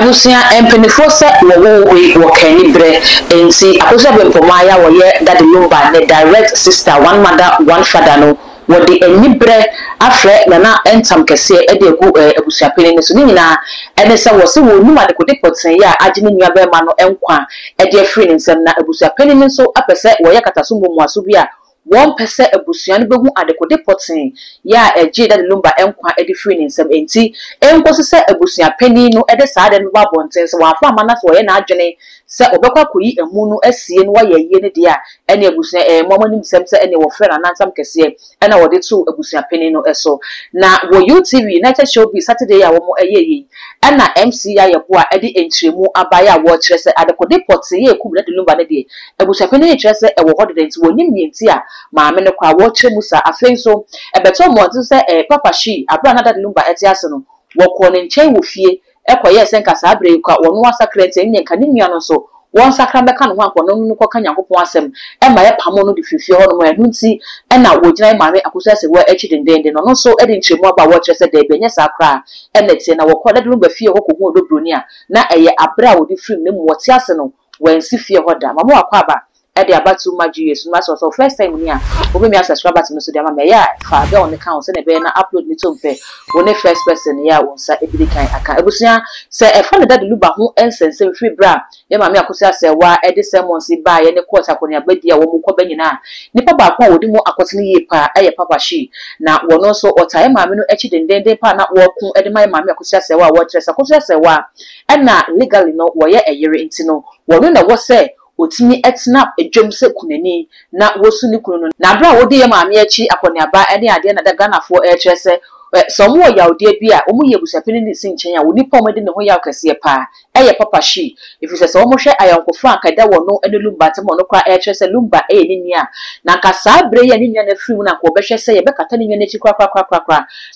Abusia empenifo se wo kani bre enti akoso bempoma ya wo ye that the lumba ne direct sister one mother one father no wo de enibre afre na entam kese e de gu abusua peni ne so ni nyina ene se wo se wo numa de kode poten ya agene nua be ma no enkwa e de afre ne nsem na abusua peni ne so apese wo ye kataso momu aso bi a one person abusua ne behu adekode poten ya eje da lumba enkwa e de free ne nsem enti enkoso se abusua peni no e de saade no ba bonten se wa fa amana so wo ye na adwene se obekwa koyi emu no asie no wa ye ye ne de a ene abusua momani nsem se ene wo frɛ na nansam kese ena wo de to abusua peni no eso na wo UTV United Showbiz Saturday ya wo mo eyeye ena MC ya yebo a e de entremu abaya wo kyerɛ se adekode poten ye kum na de lumba ne de abusua peni ne kyerɛ se e wo hode de nti wo nim ne nti a maame ne kwa wo kyerɛ musa afei so ebeto mo nti se papa shi abra na de lumba eti ase no wo kɔ ne nkyɛn wo fie ekoye se nka sa abre kwa wo no asakrete ne nka ne nua no so won sakra beka no ho akɔ no kɔ kan yakopon asem e ma ye pamo no de fifie ho no mo enu nti e na wo gyina maame akoso ase wo echi dendende no so e de nkyeremu aba wo kyerɛ se de benye sakra e nete na wo kɔ de lumba fie ho kɔ hu odobroni a na eye abra wo de film ne mu wo ti ase no wansi fie ho da mama akɔ aba e de abatu magi yesu ma so first time ni a obi mi subscribe button so de ma me ya fa be on the count se na be na upload ni to mpe woni first person ya wonsa ebidi kan aka ebusia se e fa na dade luba ho ensense free bra ye ma me akosia se wa e de sermons ba ye ne court akoni abadi a wo mu ko banyina nipa ba ko wodi mu akotene ye pa e ye papa shi na wono so otae ma me no echi dendende pa na wo ku e de ma me akosia se wa wo kyerɛ se akosia se wa e na legally no wo ye eyere enti no wono na wo se otimi etna edwom se kunani na wosu ni kunu no na bra wo de ye maame achi akoniaba ene ade na da Ghanafo kyerɛ se some wo yawde bi a omu ye busapini ni sinchen a woni pom de ne ho yaw kase pa eye papa shi if you say so mo hwe ayankofo akada wo no ene lumba te mo no kwa kyerɛ se lumba ni nia na nka saa bre ye ni nia na firi mu na ko behwe se ye bekata ni nia na chi kwa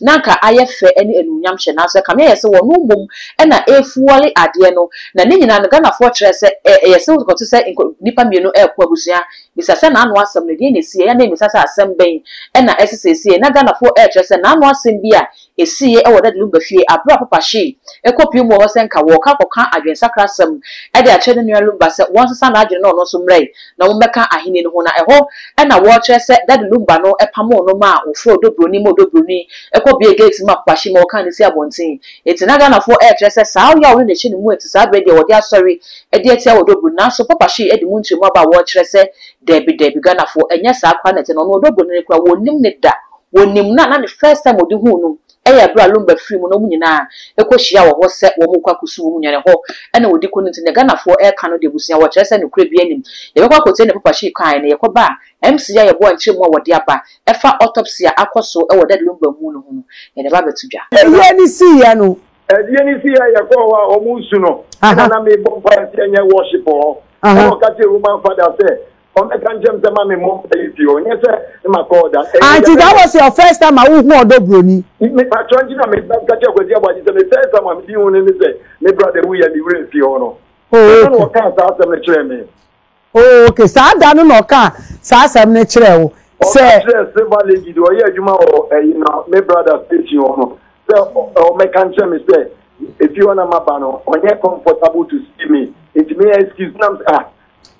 na nka ayefe ene enunyam hye na so ka me ye se wo no mum ena efuole ade no na ne nyina no Ghanafo kyerɛ se ye se ko to se nipa mienu ekwa abusua bisasa na anu asem ne de ne sie ya na misasa asem ben ena esese na Ghanafo kyerɛ se na anu asem bia esiye e woda de lumba fie abra papa shi ekopi mu ho senka wo ka koka adwensakra asem e de akyɛ de nua lumba se won sesa na adwene no so mrei na wo meka ahene no ho na ɛho e na wo kyerɛ se da de lumba no e pamo no ma ofro odobroni mo odobroni ekobi egate ma papa shi ma wo kan ne si abonten eti na Ghanafo kyerɛ se saa ya wo ne hye ne mu eti saa bre de wo de asɔre e de etia odobroni na so papa shi e de mu ntremu aba wo kyerɛ se debi Ghanafo enya saa kwa na te no odobroni ne kwa wo nim ne da wonim na the first time odi hu no eya bra lumba free mu no mu nyina ekohia wo ho se wo mu kwakusu mu nyane ho ena odi ko nti ne Ghanafo ka no de busia wo kyerɛ se ne kura bi anim ye bekwa kote ne papa shi kan ne yekoba MC ya yebo ankyere mu wo de aba efa autopsy akoso e wo de lumba mu no ho no ye ne ba betudwa ye ni si ya no ye ni si ya yakɔ wa o mu su no na me bo pa se nya worship ho o ka te Roman father say Auntie, that was your first time I was more Dobroni. My brother, we are the real Fiona. Oh, okay. So I don't know. Sasa natural. Say, my brother, so my country me say, if you want a mabano, when you're comfortable to see me, it may excuse them.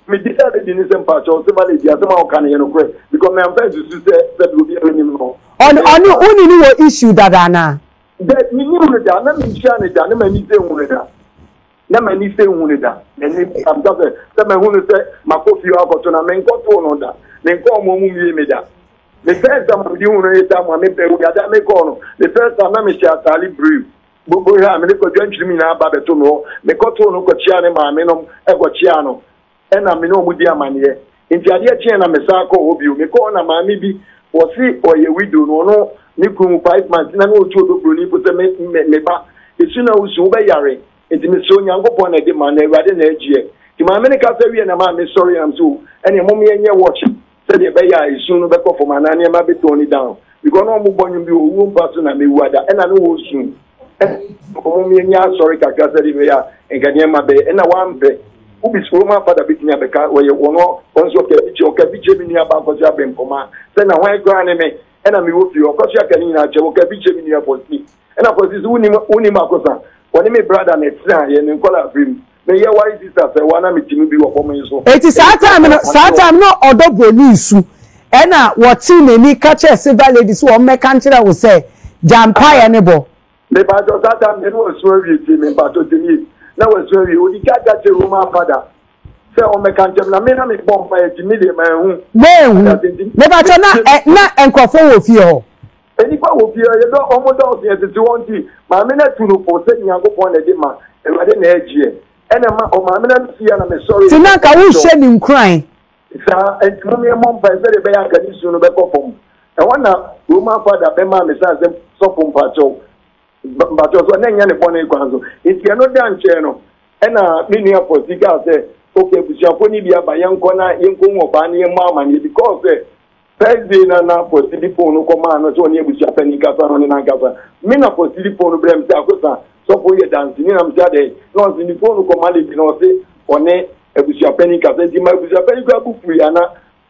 Me decided in this part of somebody the other can you know because my friends to say that will be any more. On only issue that ana. That me knew that na me share that na me say hu that. Na me say hu that. I'm just say me hu say makofi akoto na me nkoto no that. Me nko mo mu mi da. The first time we hu no eta mo me pe we da me ko no. The first time na me share tali brief. Bobo ha me ko dwantri mi na aba beto no. Me koto no ko chia ne ma me no e ko chia no. Ena me no mudi amaniye nti ade akye na me sa akọ obi o me ko na maami bi wo si oye widow no ni kunu 5 months na no otu odobroni po se me ba esu na usu wo be yare nti me so nyankopon na de ma na awade na agie ti maami ne ka sa wie na ma me sorry am so ene mom ye nye watch se de be ya esu no be ko for manane ma be tone down because no mo bonyum bi owu mpa so na me wuada ena no wo su mom ye nya sorry kakra se de be ya engane ma be ena wa mpe ubi Roman father bitinya beka we wono onso kebiche bi ni aba ko ja bempoma se na hwan grane me ena me wofi o ko sia kani na che wo kebiche bi ni aposti ena aposti uni makosa When me brother and it's now, you know, call a dream. Me yeah, why is this as a one I'm meeting be for me so. It is time no other bronisu. Ena what me catch a silver ladies who make country will say Jampai anebo. Me but that time you know swear to me but to me. Now was swear you the guy that you my father. Say on me country na me na me bomb by to me the man. Me but na enkofo wo fie ho. Enipa wo fie you don omodo o se 20 ma me na tunu for say nyankopon na de ma ewade na egie. Ena ma o ma me na fie na me sorry. Tinaka wo hye nim cry. Sa entumi mom pa se de be ya kani su no be kofom. E wana Roman father be ma me sa se so pom pacho. Pacho so na nya ne pon e kwanzo. Enti no dan che no. Ena me nua posika se okay busiafo ni bia ba yenko na yenko wo ba na yema amane because Thursday na posidi phone no koma no so ni busiafa ni kasa no na kasa. Me na posidi phone brem se akosa so for ye dance ni na me say dey no si ni phone koma le bi no se one ebusia peni kasa di ma ebusia peni ko abufu ya na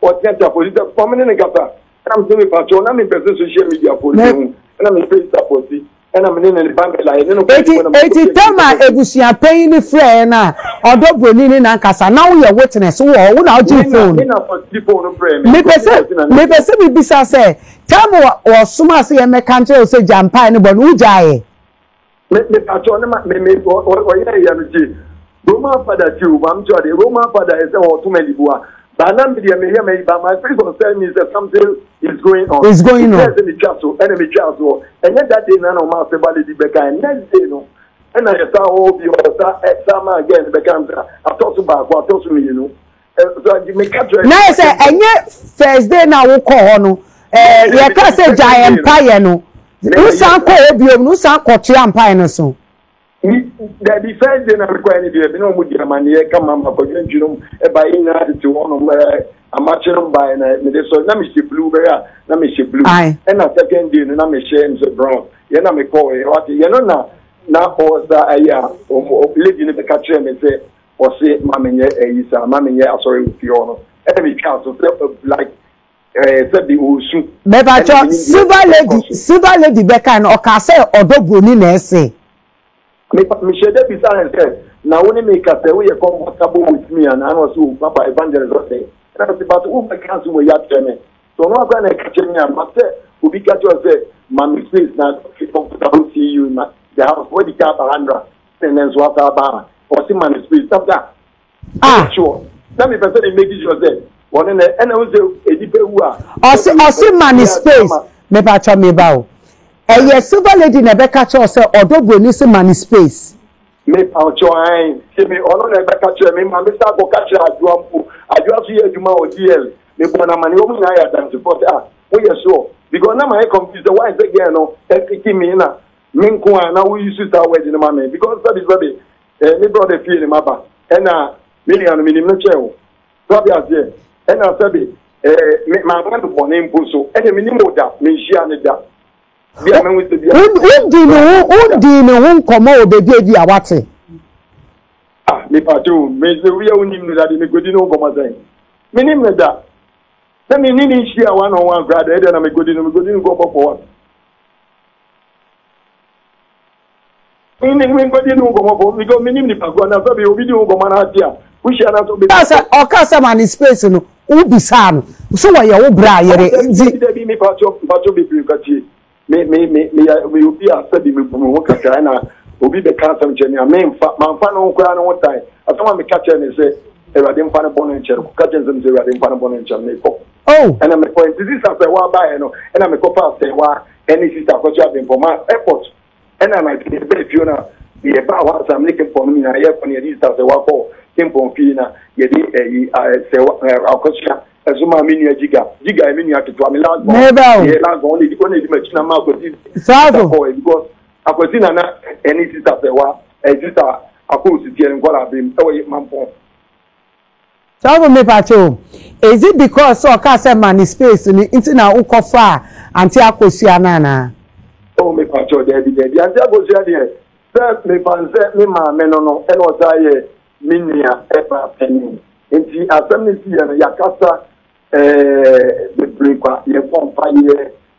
o tenta polisi for me ne kasa na me say me pacho na me person social media polisi na me face support na me ne bank la ne no eti tama ebusia peni ni friend na odobroni ni na kasa na wo ye witness wo na oji phone me na polisi phone brem me pese bi bisa say tama wo suma say me country o say Jampai ni bon ujaye me pacho na me o ye ya no Roman father too, I'm sure the Roman father is too many boa. But now me hear me, but my friends will tell me that something is going on. It's going on. Enemy castle. And then that day, none of my family Becca, and next day, no. And I saw all the other summer again, becomes I talk to back, what talks to me, you know. So I make capture. Now, say, and yet, Thursday now, we call no. You can't say giant pie, no. No, sound call you, no, sound call Empire, no, so. The defense in America, you know, with your money, come on, you know, by in to one of a match by so let me see blue, let me see blue. And a second day, and I'm ashamed of brown. You know, me call what you know now, was a lady in the catcher and say, or say, Mammy, is a mammy, sorry, with your enemy council, like. Said the Usu. But silver lady Becca and Okase or Dobruni Nesse. Michelle Depisar said, now when you make a say, we are comfortable with me, and I was Papa Evangelist was saying, and I was about to move my council with Yatame. So no one can catch me, but who be catch us, Mammy Smith, not comfortable see you in the house, where the car 100, and then swap our or see Mammy Smith, stop that. Sure. Let me personally make it yourself. One and I was a deep or see Mammy Space, me patch me bow. Yes, silver lady never catch us or Dobroni say money space. Me paucho ai, se me ono never catch me, my Mr. Go catch I just hear you more DL. Me bona mani o na ya dan support we are sure. Because now my confused why is again no, me na. Me nko na we use to wedding na me because that is baby. Me brother feel him aba. And million minimum chew. So be as here. And I said me my man to born name so. And me ni moda, me share ne da. Who come out baby awate? Me patu, me the real name that me go dino come say. Me name that. Let me need share one brother then me go dino go for what? Me go dino go for because me name ni pagwa na so be obi dino go mana atia. We share na so be. Okasa man space no. Who be sam? So why you bra yere? Me patu be kachi. Me will be a study me from Wakaka and will be the cancer engineer. My final crown one time. I saw me catch and say, I didn't find a bonnet, catching them, I didn't find a bonnet and oh, and I'm a point. This is after one by and I'm a copper say, why any sister because you have been for my airport. And I'm like, if you know, the about I'm looking for me, I have funny this as a walk came from Fina, ye say, Alcosia. Azuma mini jiga mini akitwa mi last only machina ma ko because akwesina na any sister se wa sister akosi tie nkola bim e mampo so me pacho is it because so ka say man space ni nti na ukofa anti akosi anana oh me pacho there anti akosi there first me panse me ma me no e no say minia e pa peni nti asem ni ya yakasa the breaker, you pompa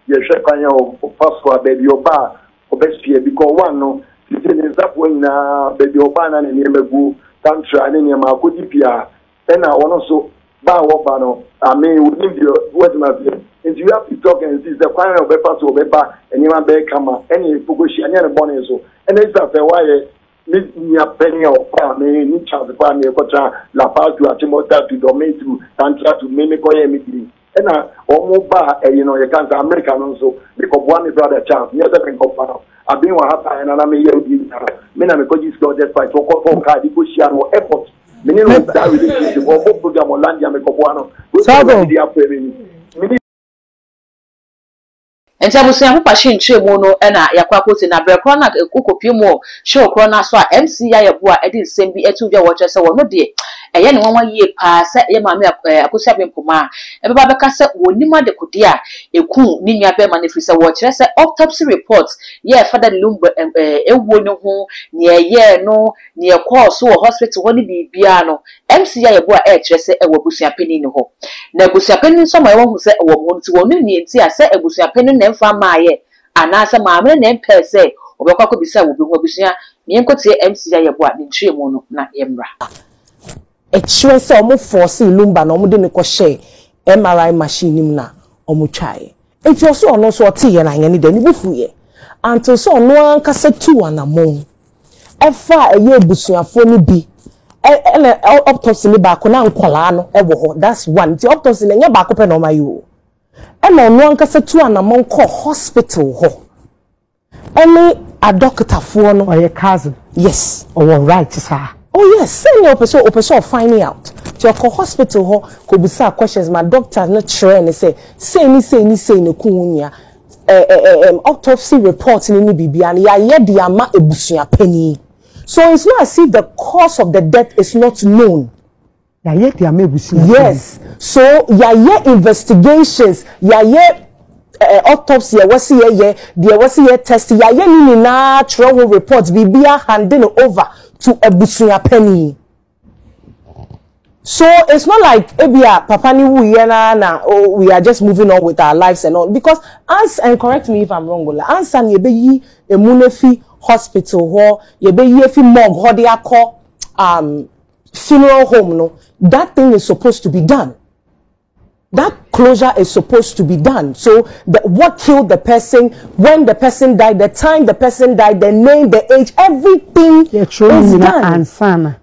ye shekanya of password baby or bar or best year because one no in Zapwina, baby Obana and Yemagu, Tantra and Yamaku Dipia, and I also Bano. I mean, within the what must be. And you have to talk and see the final paper to paper and you want to come any Fukushi and any Boneso. And it's after why Mia Penny or Farm, any child, the family, La Paz to Achimota to domain to Tantra to mimic or meeting. And I almost bar, you know, you can't American also because one brother child, the other can come. I've been what happened and I'm a year with you. Men are because you got that fight for Copa, the Bushian or effort. Many of that relationship or program or land Yamacoano. And I was saying, Pashin Chemono and Yaquapos in a Bracona, a cook more, show Crona, so MCI, I didn't send me a 2 year watcher, so no dear. A young 1 year pass, set your mamma, I could have been Puma, and Babaka said, Nima de Kudia, a coon, Nina Bear manifesta watcher, said autopsy reports, yeah, Father Lumber and a woman who near year no, near course, so hospital, only be piano, MCI, a boy, dress, a Wabusia penny no ho. Nebusia penny, somewhere who said, or want to one in see, I said, a Busia penny. From my and answer mamma and per se, or Bacco Bisa will be Wabusia, Yanko MCI, what in Trimono, not Embra. A sure so more force Lumba no more than a crochet, MRI machine na or muchai. It's also no so tea and I need any buffy. Until so no one can say 2 and a moon. Far a year busia for me be. Autopsy back on Colano, ever. That's one. The autopsy in your back open on my you. And no one can say 2 and a monk call hospital ho. Only a doctor for no or your cousin. Yes, or right, sir. Oh yes, send your person finding out. To your hospital ho could be some questions. My doctor not sure and say no kunya autopsy report in BB and ya the ama ebusia penny. So it's not as if the cause of the death is not known. Yes. So investigations, autopsy, there was a test, ni na travel reports, BB handing over to a busunya penny. So it's not like Papani we are just moving on with our lives and all because and correct me if I'm wrong, answer ye a munefi hospital or ye be ye fi morgue or they are called funeral home no. That thing is supposed to be done. That closure is supposed to be done. So what killed the person, when the person died, the time the person died, the name, the age, everything is done.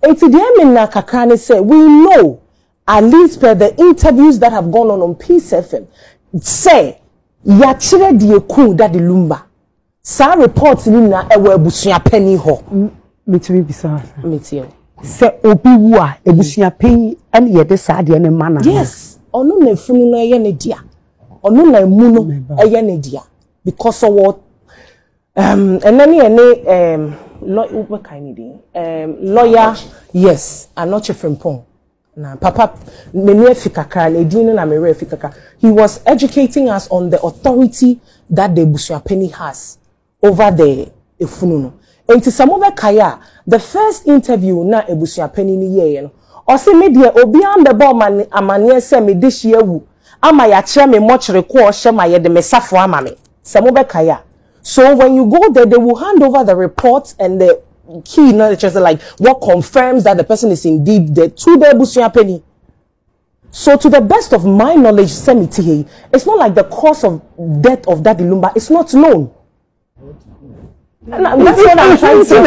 And today Kakane said, we know, at least per the interviews that have gone on Peace FM, say, yachire die ku da de lumba. Sa reports ni na ewe busunya penny ho. Mitimi bisa. Mitio. Se obi wu a ebusunya penny and yede sa de ne mana. Yes. Onu na funu na ye ne dia. Onu na emu no eye ne dia. Because of what and then lawyer, yes, and not Frimpong. Na papa menu efikaka na edin na mere efikaka. He was educating us on the authority that the Busuapeni has over the efunu no. Enti samobe kaya the first interview na Busuapeni ni ye no. Ose media obi ambebo amane se me dehie wu ama ya kire me mochre ko ohye ma ye de mesafo ama me samobe kaya. So when you go there, they will hand over the report and the key knowledge, like what confirms that the person is indeed dead to the Busuapeni. So to the best of my knowledge, Semiti, it's not like the cause of death of Daddy Lumba. It's not known. That's what I'm trying to say.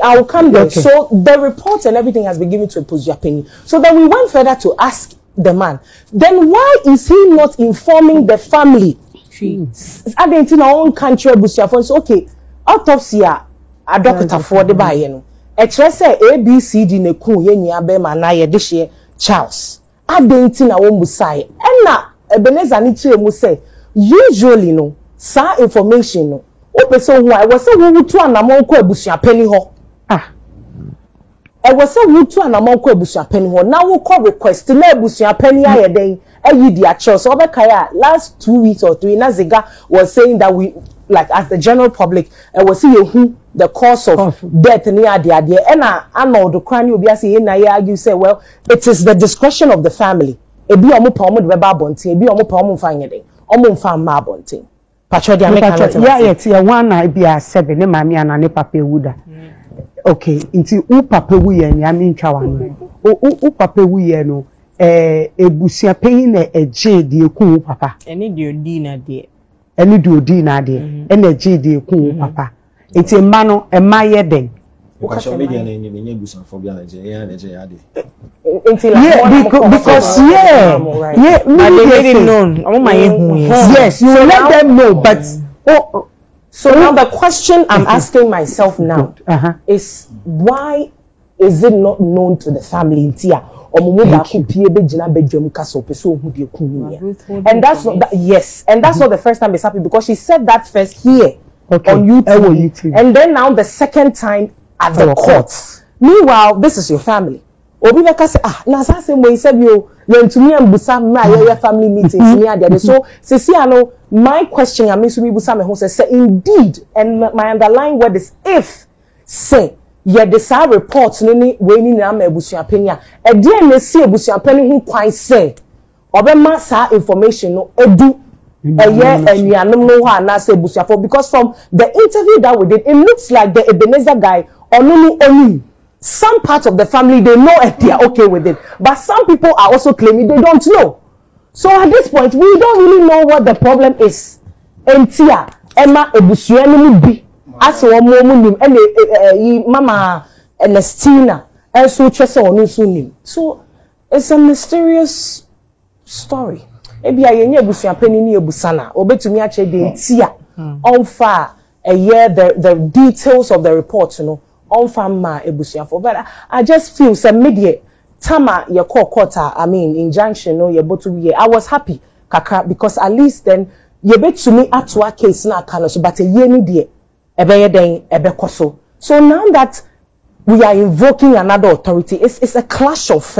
I will come there. Okay. So the report and everything has been given to Busuapeni. So then we went further to ask the man, then why is he not informing the family? I didn't in our own country, Busuapeni. So okay, autopsy a doctor for the buy, you know. Say ABCD ne ku ye nia be ma na ye de hye Charles. I didn't in our own Busai. And na Ebenezer ni chire mu say usually no sa information no. Opeso hu I was say wo to anamon ko Busuapeni ho. I was say wo to anamon ko Busuapeni ho. Na wo call request na Busuapeni aye den. So last 2 weeks or 3, Naziga was saying that we, like as the general public, was seeing who the cause of death near the idea. And I know the crime will be saying, you say, well, it is the discretion of the family. It be omu pomu de baba bonting, it be omu pomu fanyede, omu fam ma bonting. Pacho dia make an yeah yet ya one na bia 7 ne mami ana ne papa wuda okay nti u papa wu ye ni ami ntwa wan u papa wu ye no ebusua peyin na eje de eku papa eni de odi na de ena eje de eku papa nti mma no emma ye den Because media na any busan for Ghana yeah because they made it known. Yes, you let them know, but so now the question I'm asking myself now is why is it not known to the family in Tia? And that's not that, yes, and that's not the first time it's happened because she said that first here on YouTube, and then now the second time at the court. Meanwhile, this is your family. Obi beka say na sa say mo say you ntumi ambusa na your family meetings ni ade. So Ceciano, my question I mean to me busa me ho say indeed, and my underlying word is if say ye the sa report no ni we ni na abusua penya e de na si abusua penya ho kwan say obema sa information no edu because from the interview that we did, it looks like the Ebenezer guy only some part of the family they know if they are okay with it, but some people are also claiming they don't know. So at this point, we don't really know what the problem is. Entia Emma Ebusuani bi as one moment and Mama Ernestina and so Chesa Onusunim. So it's a mysterious story. Ebi ayenye busuan pani ni ebusana obetumi ache de tia onfa the details of the report onfa ma ebusuan for but I just feel some media tama ye court I mean injunction no ye botu ye I was happy kaka because at least then ye betumi atwa case na aka so but ye ni de ebeye den ebekoso. So now that we are invoking another authority, it's a clash of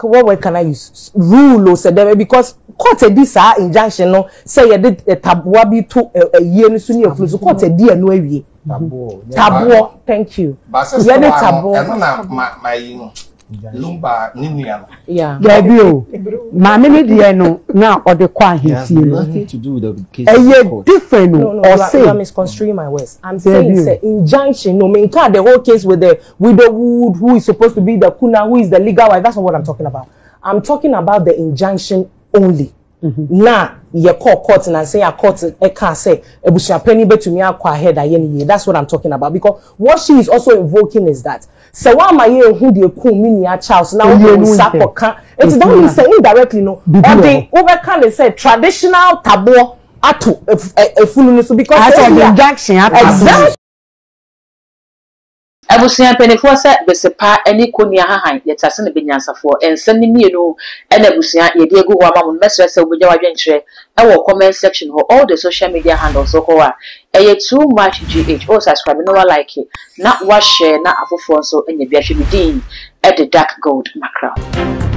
what word can I use? Rule or say because court this injunction no say you did a tabua be to a year no suni of so court dear no we tabua. Thank you. Yeah, my lumba ninia. Yeah. Mama ni dear no now or the kwa his nothing to do with the case. Different no, you are misconstruing my words. I'm saying it's an injunction. No, mean the whole case with the widow Wood, who is supposed to be the kuna, who is the legal wife. That's not what I'm talking about. I'm talking about the injunction only. Now, you call court and say a court can't say ebusua penny betumi akwa ahead aye. That's what I'm talking about because what she is also invoking is that so why my year who the cool mini Charles now it's don't say indirectly no or they over can say traditional taboo atu efunu because the injunction exactly. Abusian penifo se besepa eni konia hahan yetase ne benyansafo ensane mienu ena abusian ye de egu ho amamu mesre se oboja wadwenkyere e wo comment section ho all the social media handles so ko too much gh o subscribe no like it na wa share na afofo so enya bia hwe bidin e the dark gold mackerel.